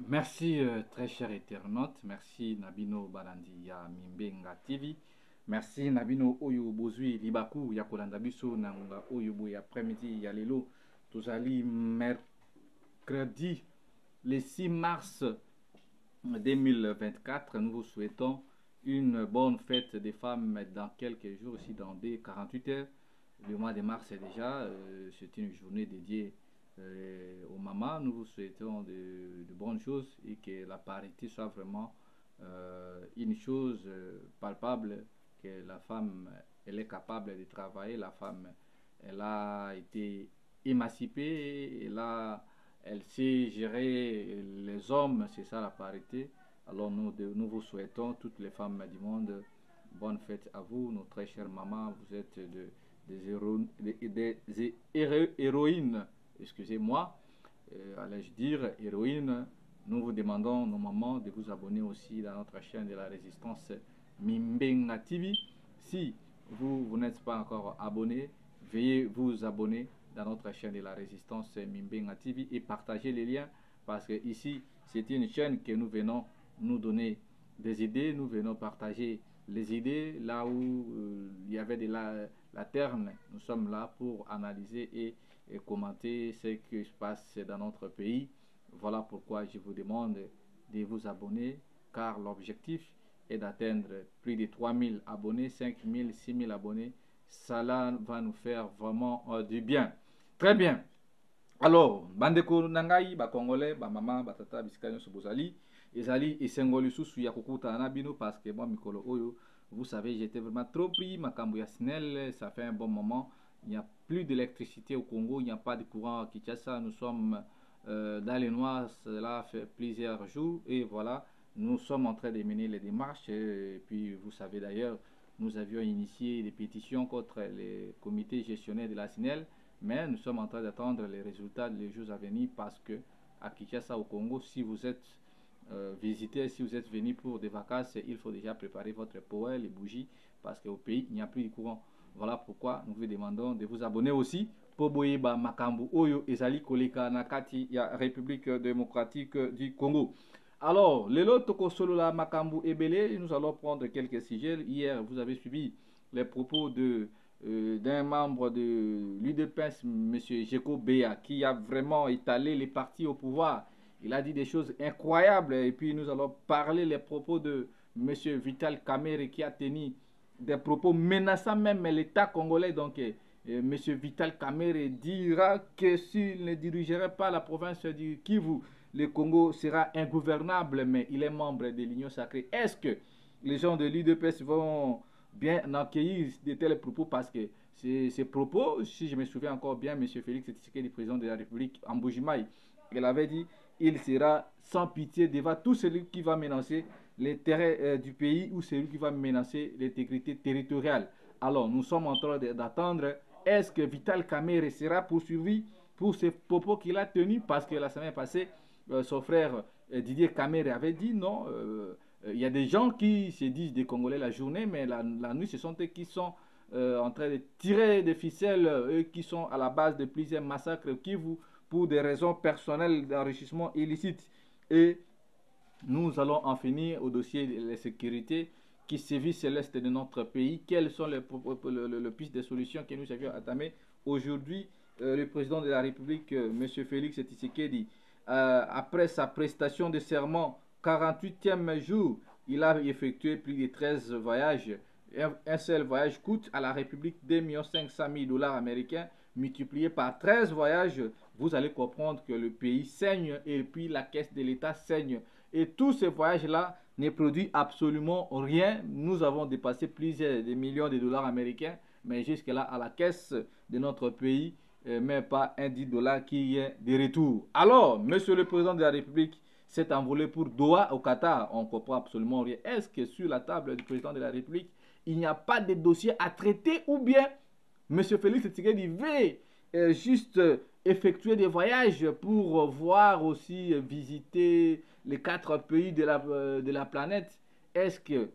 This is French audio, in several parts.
Merci très cher internaute, merci Nabino Balandi ya Mimbenga TV, merci Nabino Oyo Bozui Libaku ya Kolanda Biso Nanga Oyo Boy après-midi ya Lelo, Tozali mercredi le 6 mars 2024. Nous vous souhaitons une bonne fête des femmes dans quelques jours, ici dans des 48 heures. Le mois de mars est déjà, c'est une journée dédiée aux mamans. Nous vous souhaitons de bonnes choses et que la parité soit vraiment une chose palpable, que la femme, elle est capable de travailler, la femme, elle a été émancipée, elle sait gérer les hommes, c'est ça la parité. Alors nous vous souhaitons, toutes les femmes du monde, bonne fête à vous, nos très chères mamans, vous êtes des héroïnes, excusez-moi, allais-je dire, héroïnes. Nous vous demandons, nos mamans, de vous abonner aussi dans notre chaîne de la résistance Mimbenga TV. Si vous n'êtes pas encore abonné, veuillez vous abonner dans notre chaîne de la résistance Mimbenga TV et partager les liens parce que ici, c'est une chaîne que nous venons nous donner des idées, nous venons partager les idées là où il y avait de la terne. Nous sommes là pour analyser et commenter ce qui se passe dans notre pays. Voilà pourquoi je vous demande de vous abonner car l'objectif est d'atteindre plus de 3000 abonnés, 5000, 6000 abonnés. Cela va nous faire vraiment du bien. Très bien. Alors, bandeko nangai, ba congolais, ba maman, ba tata, bisika nyonso bozali, ezali esengoli susu ya kokuta na bino parce que moi mikolo oyo, vous savez, j'étais vraiment trop pris, makambo ya SNEL, ça fait un bon moment, il n'y a plus d'électricité au Congo, il n'y a pas de courant à Kinshasa, nous sommes dans les noirs, cela fait plusieurs jours et voilà, nous sommes en train de mener les démarches et puis vous savez d'ailleurs, nous avions initié des pétitions contre les comités gestionnaires de la SNEL. Mais nous sommes en train d'attendre les résultats des jours à venir parce que à Kinshasa au Congo, si vous êtes visité, si vous êtes venu pour des vacances, il faut déjà préparer votre poêle, les bougies, parce qu'au pays, il n'y a plus de courant. Voilà pourquoi nous vous demandons de vous abonner aussi pour Boyeba Makambu Oyo Ezali Koleka Nakati ya République démocratique du Congo. Alors, Lelo Toko Solola Makambu Ebele, nous allons prendre quelques sujets. Hier, vous avez suivi les propos d'un membre de l'UDPS, M. Jeko Béa, qui a vraiment étalé les partis au pouvoir. Il a dit des choses incroyables. Et puis nous allons parler les propos de M. Vital Kamerhe qui a tenu des propos menaçant même l'État congolais. Donc M. Vital Kamerhe dira que s'il ne dirigerait pas la province du Kivu, le Congo sera ingouvernable, mais il est membre de l'Union sacrée. Est-ce que les gens de l'UDPS vont bien accueillir de tels propos parce que ces propos, si je me souviens encore bien, M. Félix Tshisekedi, président de la République, en Bujimaï, il avait dit il sera sans pitié devant tout celui qui va menacer les terrains du pays ou celui qui va menacer l'intégrité territoriale. Alors, nous sommes en train d'attendre. Est-ce que Vital Kamerhe sera poursuivi pour ces propos qu'il a tenus? Parce que la semaine passée, son frère Didier Kamerhe avait dit non. Il y a des gens qui se disent des Congolais la journée, mais la nuit, ce sont eux qui sont en train de tirer des ficelles, eux qui sont à la base de plusieurs massacres qui vous pour des raisons personnelles d'enrichissement illicite. Et nous allons en finir au dossier de la sécurité qui sévissent à l'est de notre pays. Quelles sont les pistes de solutions que nous avions entamées aujourd'hui? Le président de la République, M. Félix Tshisekedi, après sa prestation de serment, 48e jour, il a effectué plus de 13 voyages. Un seul voyage coûte à la République 2 500 000 dollars américains, multiplié par 13 voyages. Vous allez comprendre que le pays saigne et puis la caisse de l'État saigne. Et tous ces voyages-là ne produisent absolument rien. Nous avons dépassé plusieurs des millions de dollars américains, mais jusque-là, à la caisse de notre pays, mais pas un 10 dollars qui est de retour. Alors, monsieur le président de la République s'est envolé pour Doha au Qatar. On ne comprend absolument rien. Est-ce que sur la table du président de la République, il n'y a pas de dossier à traiter ou bien M. Félix Tshisekedi veut juste effectuer des voyages pour voir aussi visiter les 4 pays de la planète? Est-ce que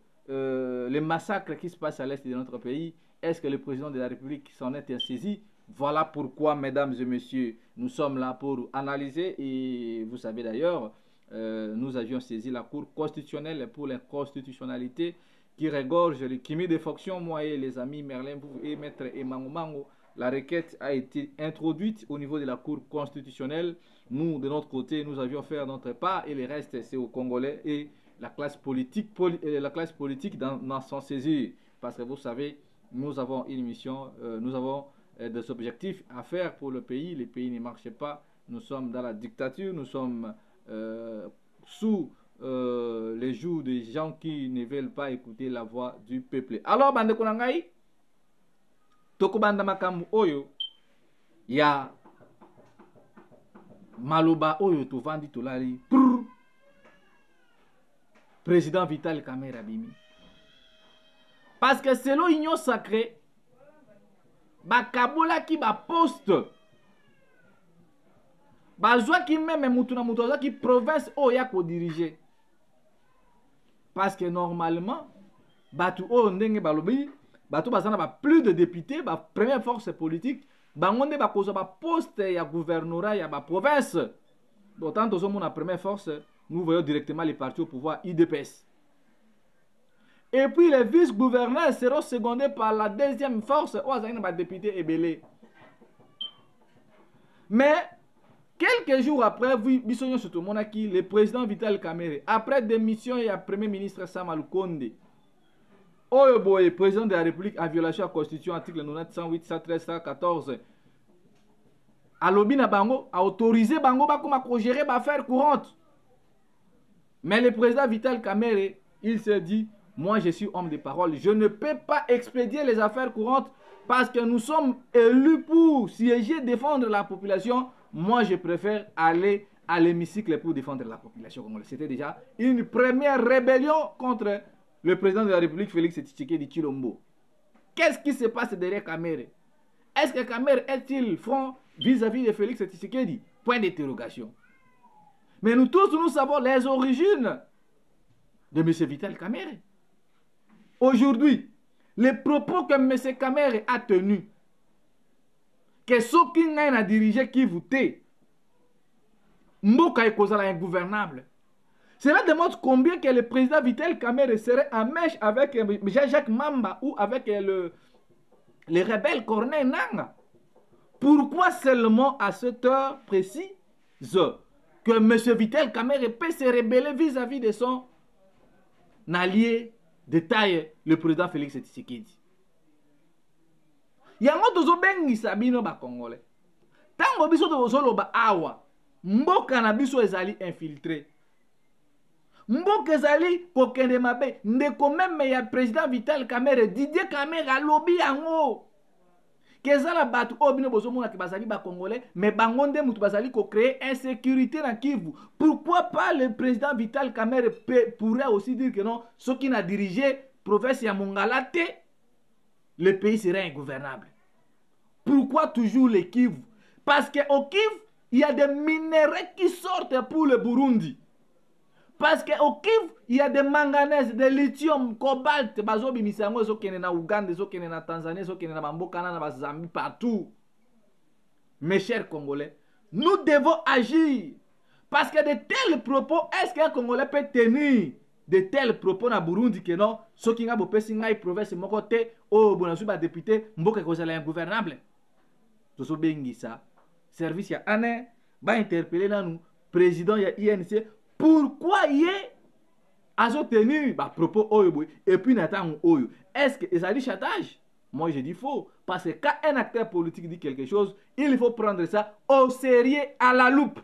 les massacres qui se passent à l'est de notre pays, est-ce que le président de la République s'en est saisi? Voilà pourquoi, mesdames et messieurs, nous sommes là pour analyser. Et vous savez d'ailleurs, nous avions saisi la Cour constitutionnelle pour l'inconstitutionnalité qui regorge le cumul des fonctions. Moi et les amis Merlin et Maître Emango Mango, la requête a été introduite au niveau de la Cour constitutionnelle. Nous, de notre côté, nous avions fait notre part et le reste, c'est aux Congolais et la classe politique dans s'en saisir. Parce que vous savez, nous avons une mission, nous avons des objectifs à faire pour le pays. Le pays ne marche pas. Nous sommes dans la dictature, nous sommes sous les joues des gens qui ne veulent pas écouter la voix du peuple. Alors, bande konangai, toko banda makambu oyo, ya maloba oyo to vandi to lali, président Vital Kamerhe Bimi. Parce que selon l'Union sacrée, bakabola ki ba poste, bazwa ki même mutuna mutoza ki province oya ko diriger. Parce que normalement, batu o ndenge balobi, batu bazana ba plus de députés, ba première force politique, bangonde ba kozo ba poste ya gouvernorat ya ba province. D'autant que sommes la première force, nous voyons directement les partis au pouvoir IDPS. Et puis les vice-gouverneurs seront secondés par la deuxième force, ou député Ebele. Mais quelques jours après, le président Vital Kamerhe, après démission et le premier ministre Sama Lukonde, Oyoboye, président de la République, en violation de la Constitution, article 98, 108, 113, 114, Alobina Bango a autorisé Bango à gérer les affaires courantes. Mais le président Vital Kamerhe, il s'est dit, moi je suis homme de parole, je ne peux pas expédier les affaires courantes parce que nous sommes élus pour siéger, défendre la population. Moi je préfère aller à l'hémicycle pour défendre la population congolaise. C'était déjà une première rébellion contre le président de la République, Félix Tshisekedi Tshilombo. Qu'est-ce qui se passe derrière Kamerhe? Est-ce que Kamerhe est-il franc vis-à-vis de Félix Tshisekedi? Point d'interrogation. Mais nous tous, nous savons les origines de M. Vital Kamerhe. Aujourd'hui, les propos que M. Kamerhe a tenus, que ceux qui n'ont dirigé qui votaient, Mboka est ingouvernable. Cela démontre combien que le président Vital Kamerhe serait en mèche avec Jean-Jacques Mamba ou avec les rebelles Corneille Nangaa. Pourquoi seulement à cette heure précise que M. Vital Kamerhe peut se rebeller vis-à-vis de son allié de taille, le président Félix Tshisekedi? Yango tozo bengi sabino ba Congolais. Tango biso tozo ba awa, mboka na biso ezali infiltré. Mboka ezali kokende mabe, ndeko meme ya président Vital Kamerhe, Didier Kamerhe alobi yango. Kezala batu obino bozo mona ki bazali ba Congolais, mais bangonde mutu bazali ko créer insécurité na Kivu. Pourquoi pas le président Vital Kamerhe pourrait aussi dire que non, ceux qui n'a dirigé province ya Mongala, le pays serait ingouvernable. Pourquoi toujours les Kivu? Parce qu'au Kivu, il y a des minéraux qui sortent pour le Burundi. Parce qu'au Kivu, il y a des manganèses, des lithium, cobalt, bazobi misango, zo kene na Ouganda, zo kene na Tanzanie, zo kene na Mambokana, na Zambie, partout. Mes chers Congolais, nous devons agir. Parce que de tels propos, est-ce qu'un Congolais peut tenir de tels propos na Burundi que non, ceux qui n'ont pas de province, mon côté, oh, bon, je suis député, mboka kozala ingouvernable. Toso bengi ça. Service ya ane, ba interpeller là nous, président ya INC, pourquoi y a tenu bah, propos oyo et puis n'attend oyo. Est-ce que ça dit chantage? Moi je dis faux. Parce que quand un acteur politique dit quelque chose, il faut prendre ça au sérieux, à la loupe.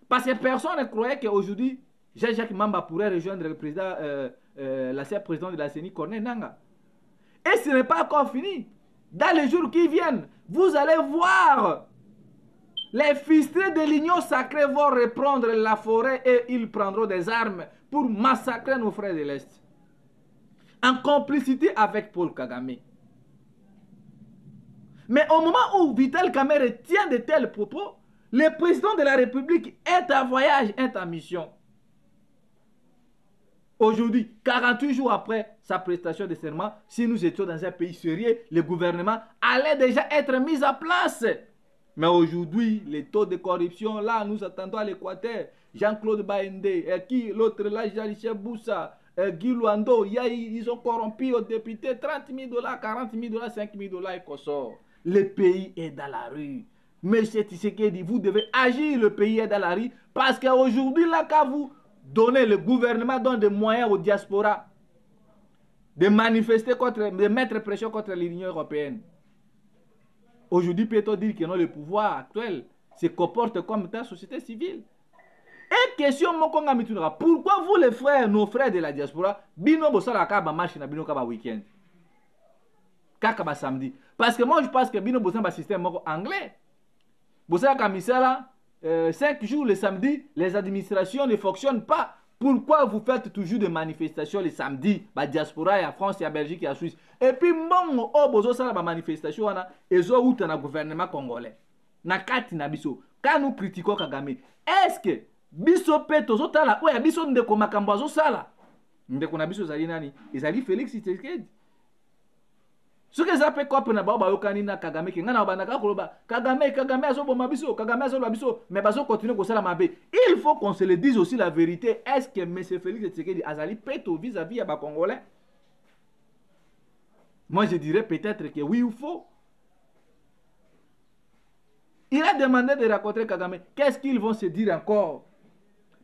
Parce que personne ne croyait qu'aujourd'hui, Jean-Jacques Mamba pourrait rejoindre le président, l'ancien président de la CENI, Corneille Nangaa. Et ce n'est pas encore fini. Dans les jours qui viennent, vous allez voir les fistrés de l'Union sacrée vont reprendre la forêt et ils prendront des armes pour massacrer nos frères de l'Est. En complicité avec Paul Kagame. Mais au moment où Vital Kamerhe tient de tels propos, le président de la République est en voyage, est en mission. Aujourd'hui, 48 jours après sa prestation de serment, si nous étions dans un pays sérieux, le gouvernement allait déjà être mis en place. Mais aujourd'hui, les taux de corruption, là, nous attendons à l'Équateur. Jean-Claude Baende, et qui, l'autre là, Jean-Michel Boussa, Guy Luando, ils ont corrompu aux députés 30 000 $, 40 000 $, 5 000 $ et qu'on sort. Le pays est dans la rue. Monsieur Tshisekedi, vous devez agir, le pays est dans la rue. Parce qu'aujourd'hui, là, quand vous donnez, le gouvernement donne des moyens aux diasporas de manifester contre, de mettre pression contre l'Union européenne. Aujourd'hui, peut-on dire que non, le pouvoir actuel se comporte comme une société civile. Et question, pourquoi vous, les frères, nos frères de la diaspora, bino bosala kaba marche na bino kaba week-end, kaba samedi? Parce que moi, je pense que bino bosala un système anglais. Bosala kamisala 5 jours le samedi, les administrations ne fonctionnent pas. Pourquoi vous faites toujours des manifestations les samedis? La diaspora, il y a France, il y a Belgique, il y a Suisse. Et puis, bon, oh, bozo sala ba manifestation, ils ont eu un gouvernement congolais. Na kati na biso. Quand nous critiquons Kagame, est-ce que biso peto zotala, ouais, biso ndeko makambo azosala? Ndeko na biso zali nani? Ezali Félix Tshisekedi. Ce que ça fait quoi pour na ba yokani na Kagame ki ngana banaka koloba Kagame azoboma biso, Kagame azoboma biso, mais bazo continuer ko sala mabe. Il faut qu'on se le dise aussi la vérité. Est-ce que M. Félix Tshisekedi azali peto vis-à-vis ya ba Congolais? Moi je dirais peut-être que oui ou faux. Il a demandé de rencontrer Kagame. Qu'est-ce qu'ils vont se dire encore?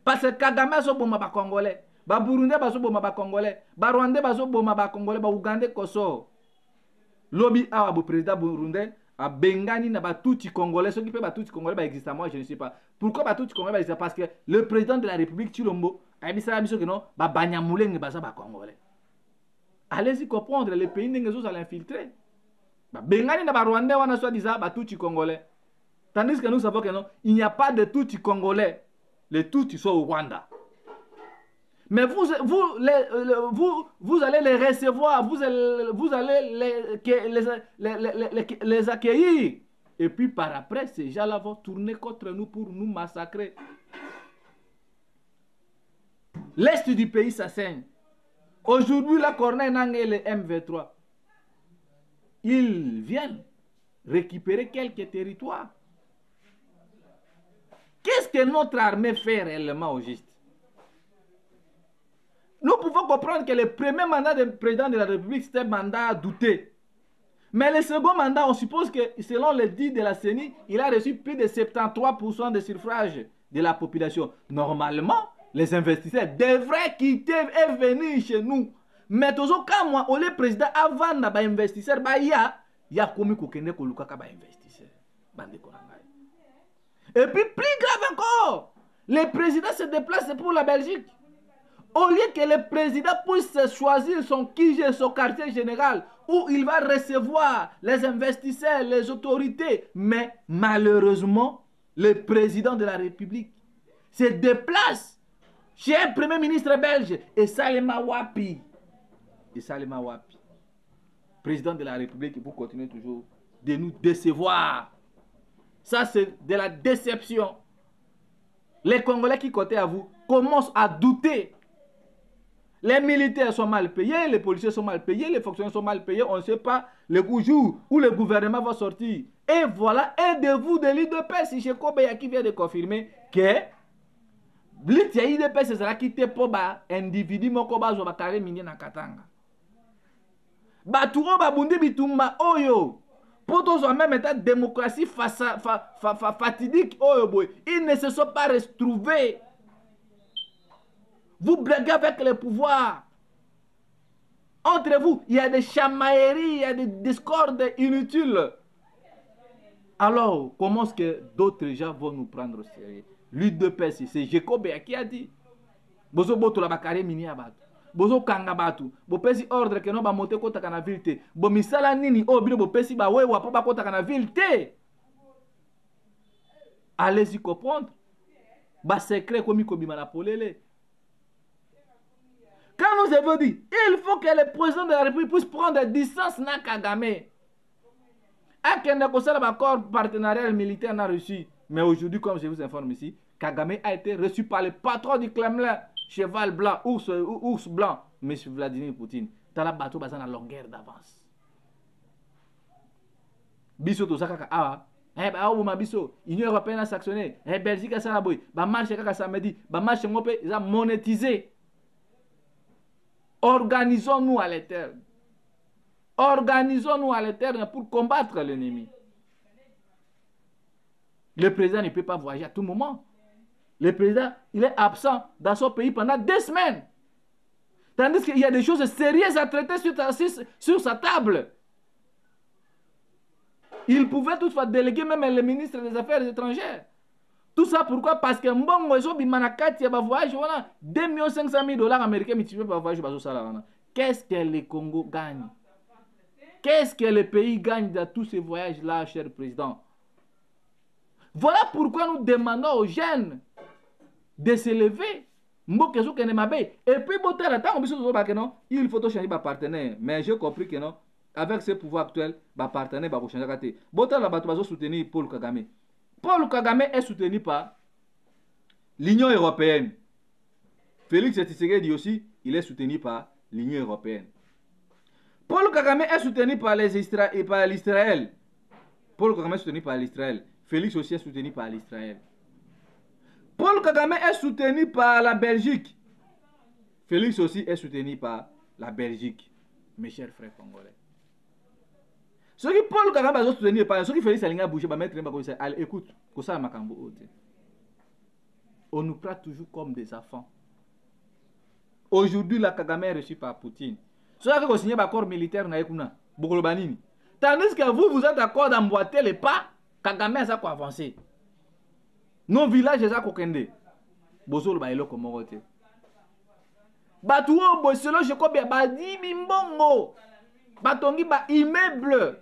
Parce que Kagame azoboma ba Congolais, ba Burundais bazoboma ba Congolais, ba Rwandais bazoboma ba Congolais, ba Ougandais koso. Lobby a le président burundais a bengani na batuti congolais, ceux qui peuvent batuti congolais ba existe, moi je ne sais pas. Pourquoi batuti congolais ba existe? Parce que le président de la République Chilombo a dit ça que non, ba banyamulenge ba ba congolais. Allez-y comprendre, les pays n'engagent à l'infiltrer. Ba bengani na ba Rwandais wana soit disant batuti congolais. Tandis que nous savons que non, il n'y a pas de tuti congolais. Les tuti sont au Rwanda. Mais vous allez les recevoir, vous allez les accueillir. Et puis par après, ces gens-là vont tourner contre nous pour nous massacrer. L'Est du pays, ça saigne. Aujourd'hui, la Corneille Nangue et les M23, ils viennent récupérer quelques territoires. Qu'est-ce que notre armée fait réellement au juste? Nous pouvons comprendre que le premier mandat du président de la République, c'était un mandat douté. Mais le second mandat, on suppose que, selon les dits de la CENI, il a reçu plus de 73% de suffrage de la population. Normalement, les investisseurs devraient quitter et venir chez nous. Mais toujours quand moi, le président, avant d'investir, il y a comme il investisseur. Et puis, plus grave encore, le président se déplace pour la Belgique. Au lieu que le président puisse choisir son QG, son quartier général, où il va recevoir les investisseurs, les autorités. Mais malheureusement, le président de la République se déplace chez un premier ministre belge. Et Salema Wapi. Président de la République, vous continuez toujours de nous décevoir. Ça, c'est de la déception. Les Congolais qui côté à vous commencent à douter. Les militaires sont mal payés, les policiers sont mal payés, les fonctionnaires sont mal payés. On ne sait pas le jour où le gouvernement va sortir. Et voilà, aidez-vous de l'IDPS. Si Cheikh Obeyaki vient de confirmer que l'IDPS sera quitté pour un individu qui va carré minier na Katanga. Baturo babundi bitumba oyo. Pour tous en même état de démocratie fatidique oyo boy. Ils ne se sont pas retrouvés. Vous blaguez avec le pouvoir. Entre vous, il y a des chamailleries, il y a des discordes inutiles. Alors, comment est-ce que d'autres gens vont nous prendre au sérieux? L'UDPS, c'est Jacob qui a dit. Bozo boto la bakare mini abatu. Bozo kanga batu. Bo pesi ordre que non ba monter kota kana ville. Bo misala nini o bino bo pesi ba wewa pa ba kota kana ville. Allez-y comprendre. Ba secret comme kobima na polele. Quand nous avons dit, il faut que le président de la République puisse prendre des distances na Kagame. Akende kosala ba accord partenarial militaire na Russie. Mais aujourd'hui, comme je vous informe ici, Kagame a été reçu par le patron du Kremlin, cheval blanc, ours blanc, M. Vladimir Poutine. Tala bateau bazana longueur d'avance. Biso to sakaka awa, Eh bah au mabiso, Union européenne a sanctionné, eh Belgique a salaboy, bah marche kaka samedi, bah marche ngopé, ils ont monétisé. Organisons-nous à l'interne. Organisons-nous à l'interne pour combattre l'ennemi. Le président ne peut pas voyager à tout moment. Le président, il est absent dans son pays pendant 2 semaines. Tandis qu'il y a des choses sérieuses à traiter sur sa table. Il pouvait toutefois déléguer même le ministre des Affaires étrangères. Tout ça pourquoi? Parce que Mbongo et Sobi Manakati va voyager, voilà, 2 500 000 $ américains multipliés par voyage. Qu'est-ce que le Congo gagne? Qu'est-ce que le pays gagne dans tous ces voyages-là, cher président? Voilà pourquoi nous demandons aux jeunes de se lever. Et puis, il faut changer de partenaire. Mais j'ai compris que non, avec ce pouvoir actuel, le partenaire va changer de partenaire. Il soutenir Paul Kagame. Paul Kagame est soutenu par l'Union européenne. Félix Tshisekedi aussi, il est soutenu par l'Union européenne. Paul Kagame est soutenu par l'Israël. Paul Kagame est soutenu par l'Israël. Félix aussi est soutenu par l'Israël. Paul Kagame est soutenu par la Belgique. Félix aussi est soutenu par la Belgique. Mes chers frères congolais. Ce qui Paul Kagame est soutenu par ceux qui Félix a bougé, écoute, on nous prend toujours comme des enfants. Aujourd'hui, la Kagame est reçu par Poutine. Ceux qui ont signé l'accord militaire, tandis que vous êtes d'accord d'emboîter les pas, Kagame a avancé. Nos villages, c'est ça qu'on kende. Bozol ba eloko morote. Batuo boselo je ko ba di mimbongo. Batongi ba immeuble.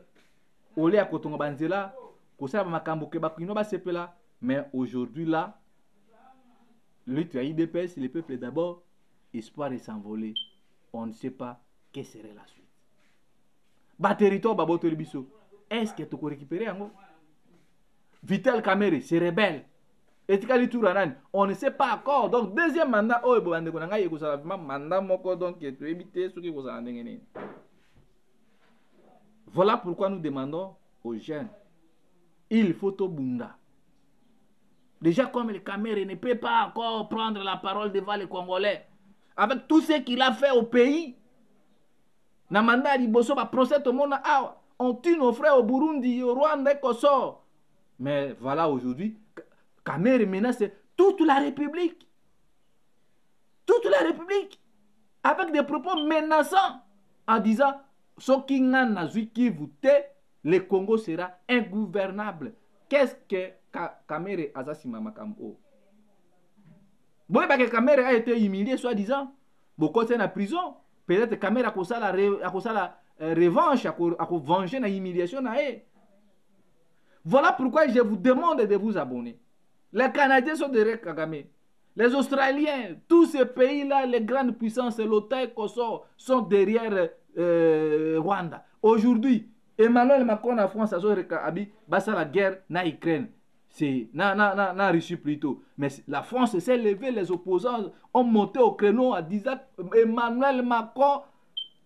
Olé a kotongo banzela, ko sa ba makambo ke ba kino ba sepela, mais aujourd'hui là, lui tu as IDPS, le peuple d'abord, espoir de s'envoler. On ne sait pas quelle serait la suite. Ba territoire ba boto biso. Est-ce que tu peux récupérer ango? Vital Kamerhe se rebelle. On ne sait pas encore. Donc, deuxième mandat, voilà pourquoi nous demandons aux jeunes, il faut au Bunda. Déjà, comme le Kamerhe ne peut pas encore prendre la parole devant les Congolais, avec tout ce qu'il a fait au pays, on tue nos frères au Burundi, au Rwanda et au Kosovo. Mais voilà, aujourd'hui, Kamerhe menace toute la République. Toute la République. Avec des propos menaçants. En disant, le Congo sera ingouvernable. Qu'est-ce que Kamerhe Azasima Makambo? Bon, parce que Kamerhe a été humilié, soi-disant. Beaucoup sont en prison. Peut-être Kamerhe a causé la revanche, a venger la humiliation. Voilà pourquoi je vous demande de vous abonner. Les Canadiens sont derrière Kagame. Les Australiens, tous ces pays-là, les grandes puissances, l'OTAN et Kosovo, sont derrière Rwanda. Aujourd'hui, Emmanuel Macron en France, c'est la guerre en Ukraine. C'est en Russie plutôt. Mais la France s'est levée, les opposants ont monté au créneau en disant Emmanuel Macron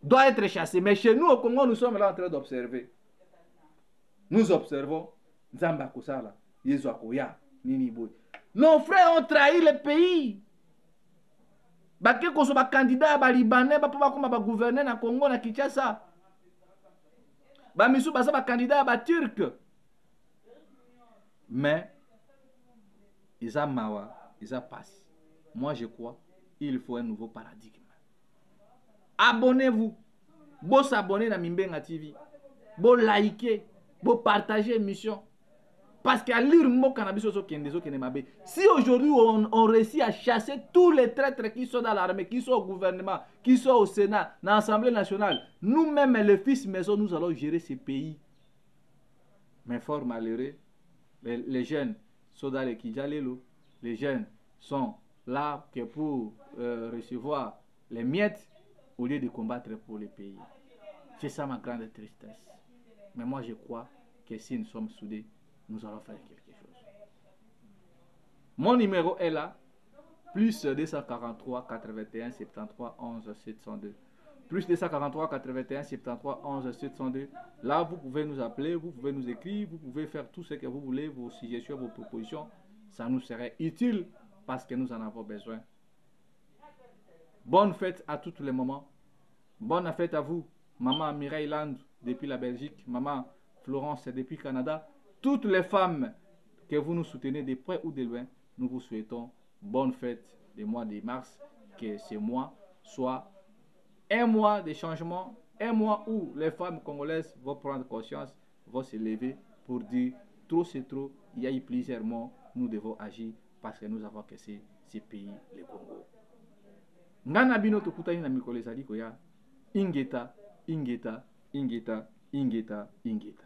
doit être chassé. Mais chez nous, au Congo, nous sommes là en train d'observer. Nous observons Zamba Kosala, Yezoakoya. Nos frères ont trahi le pays. Baké ko so ba candidat ba libanais ba pa ko ba gouverner na Congo na Kinshasa. Ba misu ba sa ba candidat ba turc. Mais ils ont mawa, ils ont passé. Moi je crois il faut un nouveau paradigme. Abonnez-vous. Bo s'abonner na Mimbenga TV. Bo liker, bo partager émission. Parce qu'à lire mon cannabis, si aujourd'hui on réussit à chasser tous les traîtres qui sont dans l'armée, qui sont au gouvernement, qui sont au Sénat, dans l'Assemblée nationale, nous-mêmes, les fils maison, nous allons gérer ces pays. Mais fort malheureux, les jeunes sont dans les Kijalelo, les jeunes sont là que pour recevoir les miettes au lieu de combattre pour le pays. C'est ça ma grande tristesse. Mais moi je crois que si nous sommes soudés, nous allons faire quelque chose. Mon numéro est là, plus 243 81 73 11 702. Plus 243 81 73 11 702. Là, vous pouvez nous appeler, vous pouvez nous écrire, vous pouvez faire tout ce que vous voulez, vos suggestions, vos propositions. Ça nous serait utile parce que nous en avons besoin. Bonne fête à tous les moments. Bonne fête à vous, maman Mireille Land depuis la Belgique, maman Florence depuis le Canada. Toutes les femmes que vous nous soutenez de près ou de loin, nous vous souhaitons bonne fête du mois de mars. Que ce mois soit un mois de changement, un mois où les femmes congolaises vont prendre conscience, vont se lever pour dire trop c'est trop, il y a eu plusieurs morts, nous devons agir parce que nous avons cassé ce pays, le Congo. Ngana bino tokutani na mikolo ezali koya ingeta ingeta ingeta ingeta ingeta.